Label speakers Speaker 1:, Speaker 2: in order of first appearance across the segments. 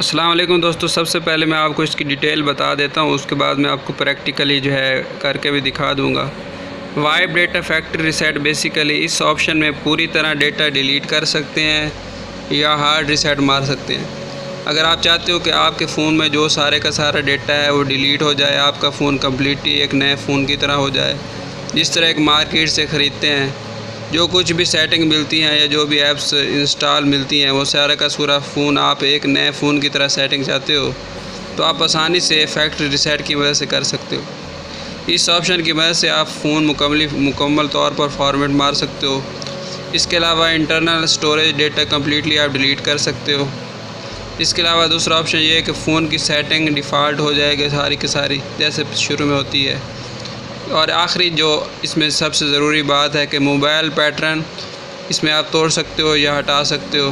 Speaker 1: अस्सलाम वालेकुम दोस्तों, सबसे पहले मैं आपको इसकी डिटेल बता देता हूँ, उसके बाद मैं आपको प्रैक्टिकली जो है करके भी दिखा दूँगा। Wipe data factory reset basically इस ऑप्शन में पूरी तरह डेटा डिलीट कर सकते हैं या हार्ड रीसेट मार सकते हैं। अगर आप चाहते हो कि आपके फ़ोन में जो सारे का सारा डेटा है वो डिलीट हो जाए, आपका फ़ोन कम्प्लीटली एक नए फ़ोन की तरह हो जाए, जिस तरह एक मार्केट से ख़रीदते हैं, जो कुछ भी सेटिंग मिलती हैं या जो भी ऐप्स इंस्टॉल मिलती हैं वो सारा का पूरा फ़ोन आप एक नए फ़ोन की तरह सेटिंग चाहते हो तो आप आसानी से फैक्ट्री रीसेट की मदद से कर सकते हो। इस ऑप्शन की मदद से आप फ़ोन मुकम्मल तौर पर फॉर्मेट मार सकते हो। इसके अलावा इंटरनल स्टोरेज डेटा कम्प्लीटली आप डिलीट कर सकते हो। इसके अलावा दूसरा ऑप्शन ये है कि फ़ोन की सेटिंग डिफ़ॉल्ट हो जाएगी सारी की सारी, जैसे शुरू में होती है। और आखिरी जो इसमें सबसे ज़रूरी बात है कि मोबाइल पैटर्न इसमें आप तोड़ सकते हो या हटा सकते हो।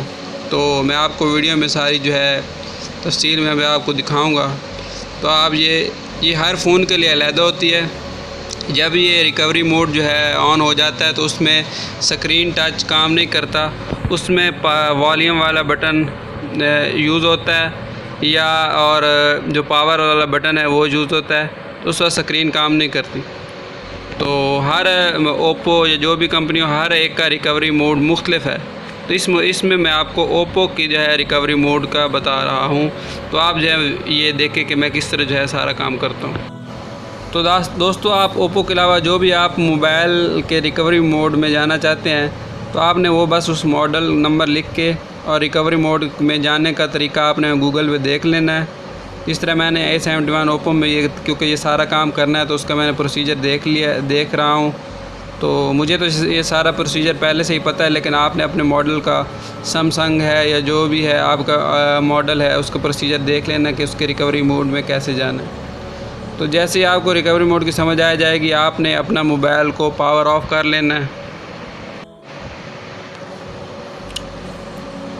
Speaker 1: तो मैं आपको वीडियो में सारी जो है तफसील में मैं आपको दिखाऊंगा। तो आप ये हर फ़ोन के लिए अलहदा होती है। जब ये रिकवरी मोड जो है ऑन हो जाता है तो उसमें स्क्रीन टच काम नहीं करता, उसमें वॉल्यूम वाला बटन यूज़ होता है या और जो पावर वाला बटन है वो यूज़ होता है, तो उस वक्त स्क्रीन काम नहीं करती। तो हर ओप्पो या जो भी कंपनी हो, हर एक का रिकवरी मोड मुख्तलिफ है। तो इसमें मैं आपको ओप्पो की जो है रिकवरी मोड का बता रहा हूँ, तो आप जो है ये देखें कि मैं किस तरह जो है सारा काम करता हूँ। तो दोस्तों, आप ओप्पो के अलावा जो भी आप मोबाइल के रिकवरी मोड में जाना चाहते हैं तो आपने वो बस उस मॉडल नंबर लिख के और रिकवरी मोड में जाने का तरीका आपने गूगल पे देख लेना है। इस तरह मैंने A71 ओप्पो में क्योंकि ये सारा काम करना है तो उसका मैंने प्रोसीजर देख रहा हूँ। तो मुझे तो ये सारा प्रोसीजर पहले से ही पता है, लेकिन आपने अपने मॉडल का सैमसंग है या जो भी है आपका मॉडल है उसका प्रोसीजर देख लेना कि उसके रिकवरी मोड में कैसे जाना है। तो जैसे ही आपको रिकवरी मोड की समझ आ जाएगी, आपने अपना मोबाइल को पावर ऑफ़ कर लेना है।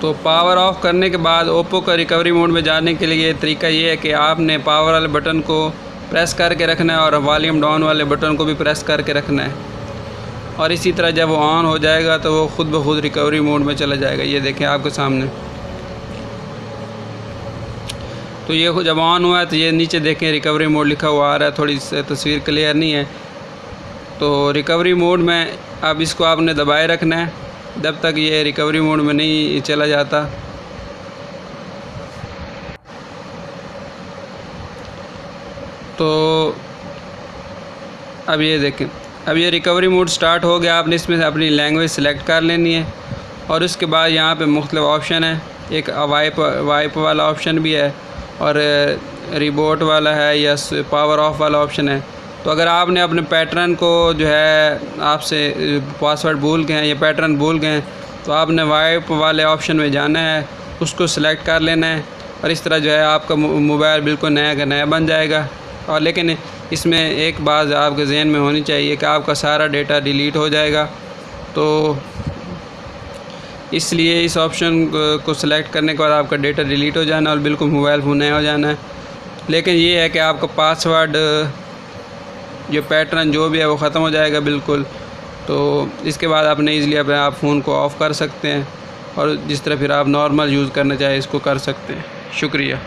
Speaker 1: तो पावर ऑफ़ करने के बाद ओप्पो का रिकवरी मोड में जाने के लिए तरीका ये है कि आपने पावर वाले बटन को प्रेस करके रखना है और वॉल्यूम डाउन वाले बटन को भी प्रेस करके रखना है। और इसी तरह जब वो ऑन हो जाएगा तो वो ख़ुद ब खुद रिकवरी मोड में चला जाएगा। ये देखें आपके सामने। तो ये जब ऑन हुआ है तो ये नीचे देखें रिकवरी मोड लिखा हुआ आ रहा है, थोड़ी तस्वीर क्लियर नहीं है। तो रिकवरी मोड में अब इसको आपने दबाए रखना है जब तक ये रिकवरी मोड में नहीं चला जाता। तो अब ये देखें, अब ये रिकवरी मोड स्टार्ट हो गया। आपने इसमें से अपनी लैंग्वेज सेलेक्ट कर लेनी है और उसके बाद यहाँ पे मुख्तलिफ ऑप्शन है। एक वाइप वाला ऑप्शन भी है और रिबोट वाला है या पावर ऑफ वाला ऑप्शन है। तो अगर आपने अपने पैटर्न को जो है आपसे पासवर्ड भूल गए हैं या पैटर्न भूल गए हैं तो आपने वाइप वाले ऑप्शन में जाना है, उसको सिलेक्ट कर लेना है और इस तरह जो है आपका मोबाइल बिल्कुल नया का नया बन जाएगा। और लेकिन इसमें एक बात आपके जहन में होनी चाहिए कि आपका सारा डेटा डिलीट हो जाएगा। तो इसलिए इस ऑप्शन को सिलेक्ट करने के बाद आपका डेटा डिलीट हो जाना और बिल्कुल मोबाइल फ़ोन नया हो जाना है। लेकिन ये है कि आपका पासवर्ड जो पैटर्न जो भी है वो ख़त्म हो जाएगा बिल्कुल। तो इसके बाद आपने ईज़िली अपने आप फ़ोन को ऑफ़ कर सकते हैं और जिस तरह फिर आप नॉर्मल यूज़ करना चाहें इसको कर सकते हैं। शुक्रिया।